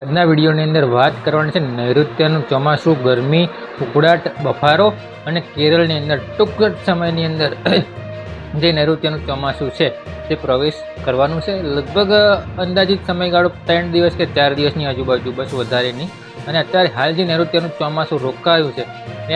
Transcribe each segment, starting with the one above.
આજના વિડીયોની અંદર વાત કરવાની છે નૈઋત્યનું ચોમાસું, ગરમી, ઉકળાટ, બફારો અને કેરળની અંદર ટૂંક જ સમયની અંદર જે નૈઋત્યનું ચોમાસું છે તે પ્રવેશ કરવાનું છે. લગભગ અંદાજિત સમયગાળો 3 દિવસ કે 4 દિવસની આજુબાજુ, બસ વધારે નહીં. અને અત્યારે હાલ જે નૈઋત્યનું ચોમાસું રોકાયું છે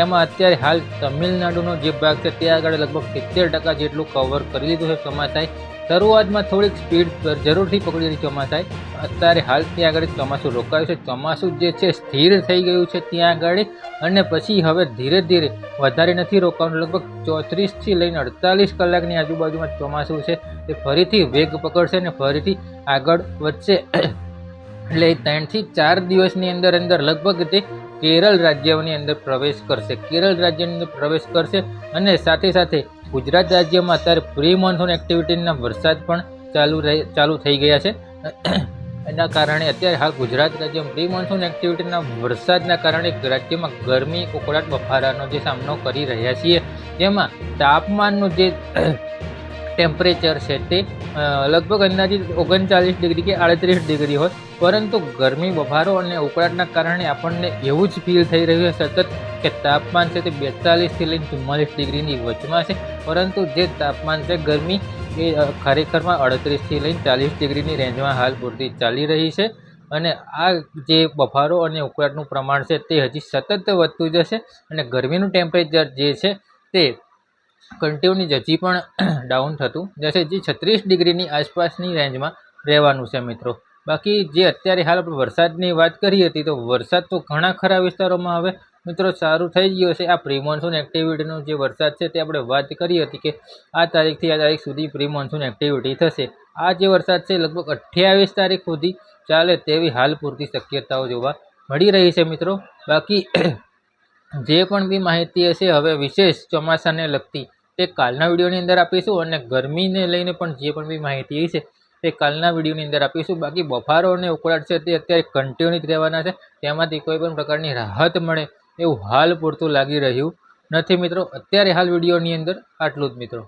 એમાં અત્યારે હાલ તમિલનાડુનો જે ભાગ છે ત્યાં આગળ લગભગ 70% જેટલું કવર કરી લીધું છે ચોમાસાએ. શરૂઆતમાં થોડીક સ્પીડ જરૂરથી પકડી હતી ચોમાસાએ. અત્યારે હાલ ત્યાં આગળ ચોમાસું રોકાયું છે. ચોમાસું જે છે સ્થિર થઈ ગયું છે ત્યાં આગળ, અને પછી હવે ધીરે ધીરે વધારે નથી રોકાવાનું. લગભગ 34થી લઈને 48 કલાકની આજુબાજુમાં ચોમાસું છે તે ફરીથી વેગ પકડશે અને ફરીથી આગળ વધશે. એટલે 3 થી 4 દિવસની અંદર લગભગ તે કેરળ રાજ્યની અંદર પ્રવેશ કરશે. કેરળ રાજ્યની અંદર પ્રવેશ કરશે અને સાથે સાથે ગુજરાત રાજ્યમાં અત્યારે પ્રી મોન્સૂન એક્ટિવિટીના વરસાદ પણ ચાલુ થઈ ગયા છે. એના કારણે અત્યારે હાલ ગુજરાત રાજ્યમાં પ્રી મોન્સૂન એક્ટિવિટીના વરસાદના કારણે રાજ્યમાં ગરમી, ઉકળાટ, બફારાનો જે સામનો કરી રહ્યા છીએ, તેમાં તાપમાનનું જે ટેમ્પરેચર છે તે લગભગ અંદાજિત 39 ડિગ્રી કે 38 ડિગ્રી હોય, પરંતુ ગરમી, બફારો અને ઉકળાટના કારણે આપણને એવું જ ફીલ થઈ રહ્યું છે સતત કે તાપમાન છે તે 42થી લઈને 44 ડિગ્રીની વચમાં છે. પરંતુ જે તાપમાન છે ગરમી એ ખરેખરમાં 38થી લઈને 40 ડિગ્રીની રેન્જમાં હાલ પૂરતી ચાલી રહી છે. અને આ જે બફારો અને ઉકળાટનું પ્રમાણ છે તે હજી સતત વધતું જશે અને ગરમીનું ટેમ્પરેચર જે છે તે કન્ટિન્યુ હજી પણ ડાઉન થતું જશે, જે 36 ડિગ્રીની આસપાસની રેન્જમાં રહેવાનું છે મિત્રો. બાકી જે અત્યારે હાલ આપણે વરસાદની વાત કરી હતી, તો વરસાદ તો ઘણા ખરા વિસ્તારોમાં હવે મિત્રો સારું થઈ ગયો છે. આ પ્રી મોન્સૂન એક્ટિવિટીનો જે વરસાદ છે તે આપણે વાત કરી હતી કે આ તારીખથી આ તારીખ સુધી પ્રી મોન્સૂન એક્ટિવિટી થશે. આ જે વરસાદ છે લગભગ 28 તારીખ સુધી ચાલે તેવી હાલ પૂરતી શક્યતાઓ જોવા મળી રહી છે મિત્રો. બાકી જે પણ બી માહિતી હશે હવે વિશેષ ચોમાસાને લગતી તે કાલના વિડીયોની અંદર આપીશું, અને ગરમીને લઈને પણ જે પણ બી માહિતી હશે તે કાલના વિડીયોની અંદર આપીશું. બાકી બફારો અને ઉકળાટ છે તે અત્યારે કન્ટિન્યુ જ રહેવાના છે, તેમાંથી કોઈ પણ પ્રકારની રાહત મળે એવું હાલ પૂરતું લાગી રહ્યું નથી મિત્રો. અત્યારે હાલ વિડીયોની અંદર આટલું જ મિત્રો.